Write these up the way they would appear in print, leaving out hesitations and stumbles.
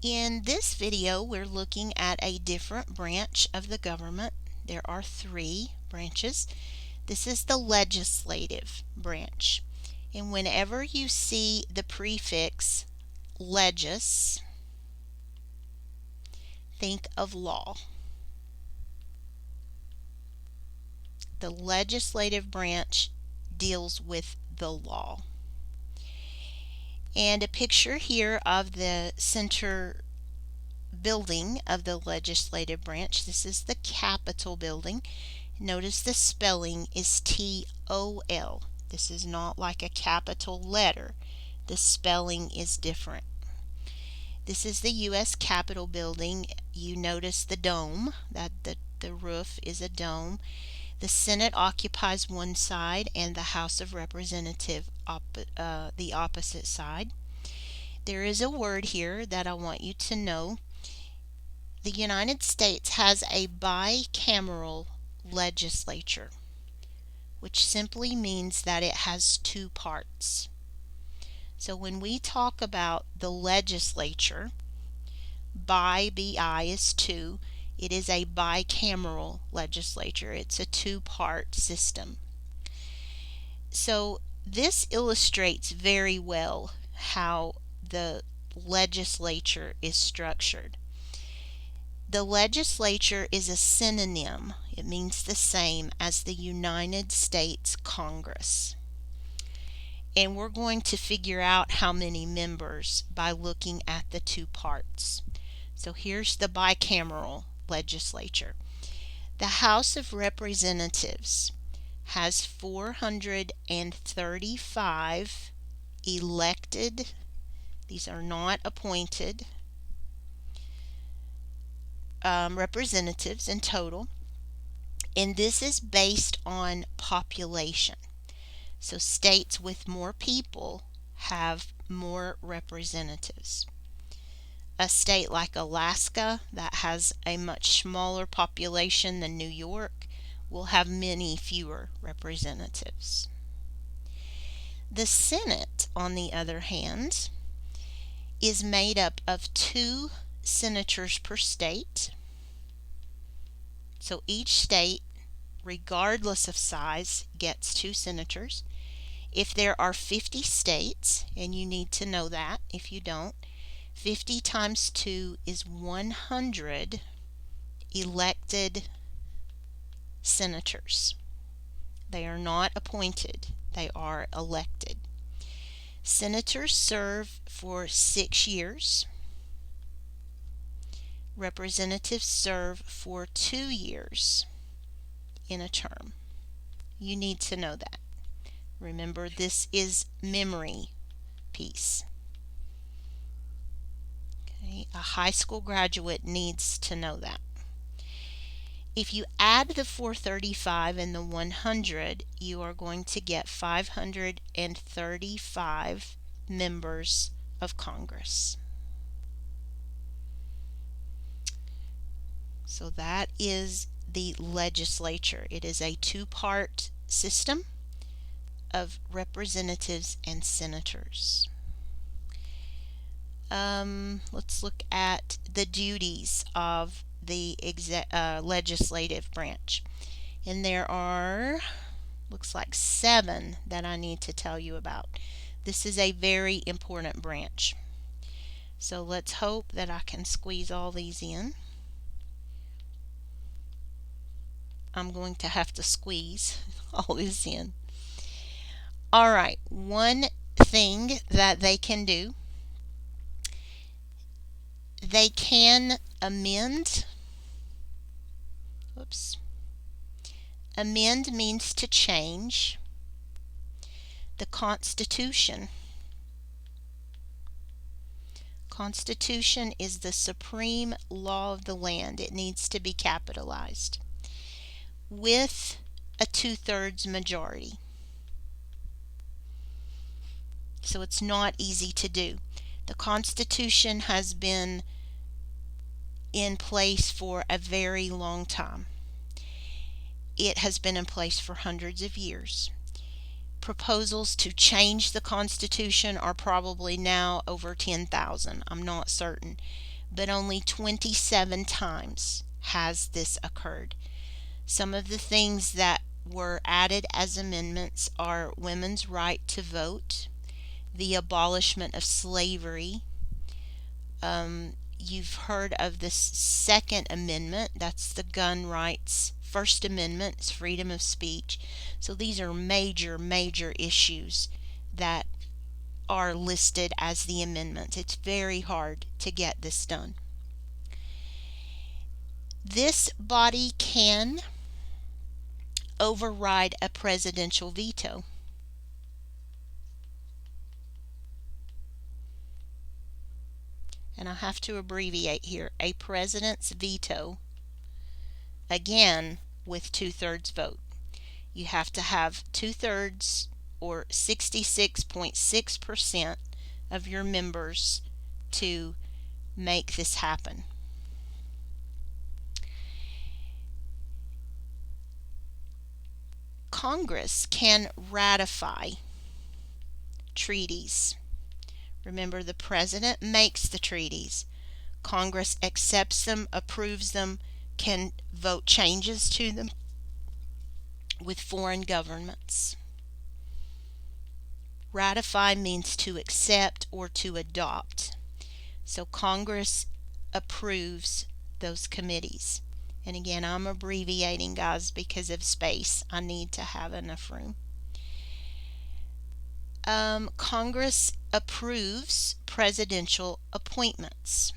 In this video, we're looking at a different branch of the government. There are three branches. This is the legislative branch. And whenever you see the prefix legis, think of law. The legislative branch deals with the law. And a picture here of the center building of the legislative branch. This is the Capitol building. Notice the spelling is T-O-L. This is not like a capital letter. The spelling is different. This is the U.S. Capitol building. You notice the dome, that the roof is a dome. The Senate occupies one side and the House of Representatives the opposite side. There is a word here that I want you to know. The United States has a bicameral legislature, which simply means that it has two parts. So when we talk about the legislature, bi is two, it is a bicameral legislature. It's a two-part system. So this illustrates very well how the legislature is structured. The legislature is a synonym. It means the same as the United States Congress. And we're going to figure out how many members by looking at the two parts. So here's the bicameral legislature. The House of Representatives has 435 elected, these are not appointed, representatives in total, and this is based on population. So states with more people have more representatives. A state like Alaska that has a much smaller population than New York will have many fewer representatives. The Senate, on the other hand, is made up of 2 senators per state. So each state, regardless of size, gets 2 senators. If there are 50 states, and you need to know that if you don't, 50 times 2 is 100 elected senators. They are not appointed, they are elected. Senators serve for 6 years. Representatives serve for 2 years in a term. You need to know that. Remember, this is memory piece. Okay, a high school graduate needs to know that. If you add the 435 and the 100, you are going to get 535 members of Congress. So that is the legislature. It is a two-part system of representatives and senators. Let's look at the duties of the legislative branch. And there are, looks like 7 that I need to tell you about. This is a very important branch. So let's hope that I can squeeze all these in. I'm going to have to squeeze all this in. All right, one thing that they can do, they can amend. Oops. Amend means to change the Constitution. Constitution is the supreme law of the land. It needs to be capitalized with a 2/3 majority. So it's not easy to do. The Constitution has been in place for a very long time. It has been in place for hundreds of years. Proposals to change the Constitution are probably now over 10,000. I'm not certain. but only 27 times has this occurred. Some of the things that were added as amendments are women's right to vote, the abolishment of slavery. You've heard of the Second Amendment, that's the gun rights. First Amendment is freedom of speech. So these are major, major issues that are listed as the amendments. It's very hard to get this done. This body can override a presidential veto. And I have to abbreviate here, a president's veto, again, with 2/3 vote. You have to have 2/3 or 66.6% of your members to make this happen. Congress can ratify treaties. Remember, the president makes the treaties. Congress accepts them, approves them, can vote changes to them with foreign governments. Ratify means to accept or to adopt. So Congress approves those committees. And again, I'm abbreviating, guys, because of space. I need to have enough room. Congress approves presidential appointments.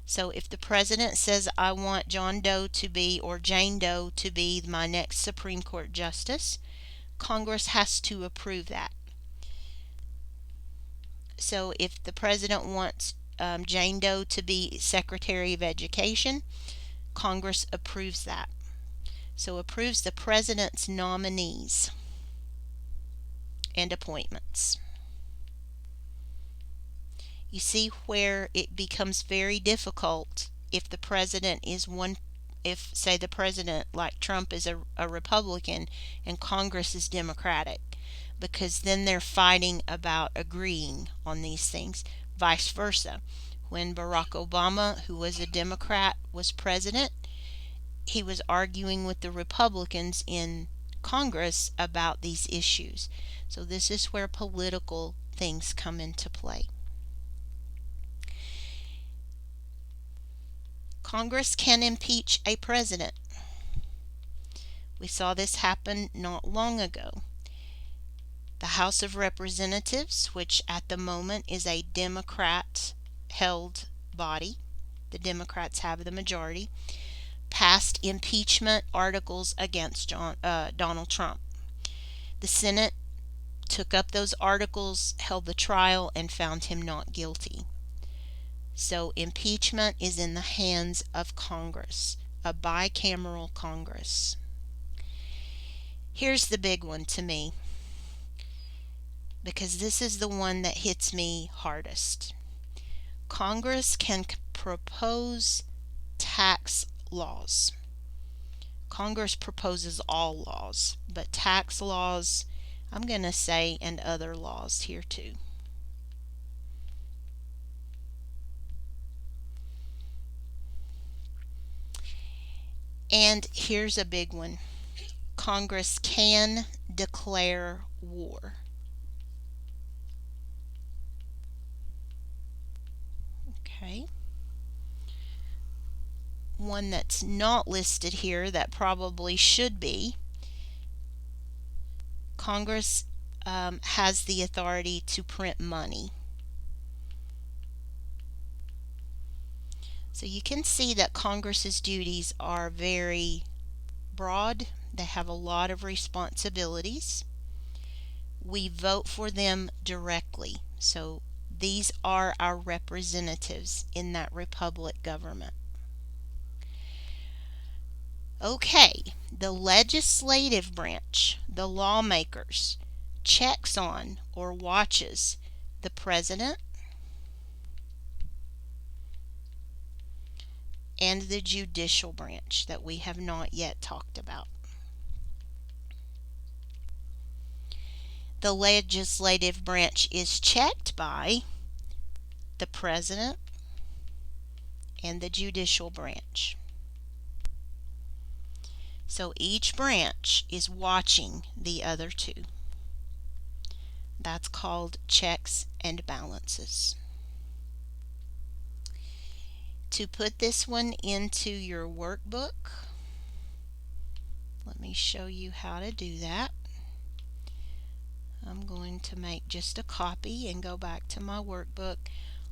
So if the president says, I want John Doe to be, or Jane Doe to be my next Supreme Court justice, Congress has to approve that. So if the president wants Jane Doe to be Secretary of Education, Congress approves that. So approves the president's nominees and appointments. You see where it becomes very difficult if the president is if say the president like Trump is a Republican and Congress is Democratic, because then they're fighting about agreeing on these things. Vice versa. When Barack Obama, who was a Democrat, was president, he was arguing with the Republicans in Congress about these issues. So this is where political things come into play. Congress can impeach a president. We saw this happen not long ago. The House of Representatives, which at the moment is a Democrat-held body, the Democrats have the majority, passed impeachment articles against Donald Trump. The Senate took up those articles, held the trial, and found him not guilty. So impeachment is in the hands of Congress, a bicameral Congress. Here's the big one to me, because this is the one that hits me hardest. Congress can propose tax laws. Congress proposes all laws, but tax laws, I'm going to say, and other laws here too. And here's a big one. Congress can declare war. Okay. One that's not listed here that probably should be. Congress has the authority to print money. So you can see that Congress's duties are very broad. They have a lot of responsibilities. We vote for them directly. So these are our representatives in that republic government. Okay, the legislative branch, the lawmakers, checks on or watches the president and the judicial branch that we have not yet talked about. The legislative branch is checked by the president and the judicial branch. So each branch is watching the other two. That's called checks and balances. To put this one into your workbook, let me show you how to do that. I'm going to make just a copy and go back to my workbook.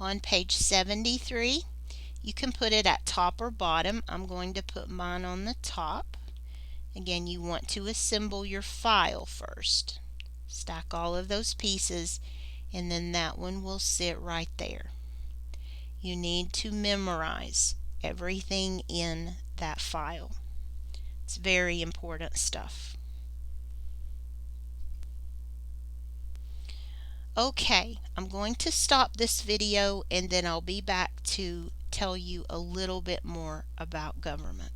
On page 73, you can put it at top or bottom. I'm going to put mine on the top. Again, you want to assemble your file first. Stack all of those pieces, and then that one will sit right there. You need to memorize everything in that file. It's very important stuff. Okay, I'm going to stop this video and then I'll be back to tell you a little bit more about government.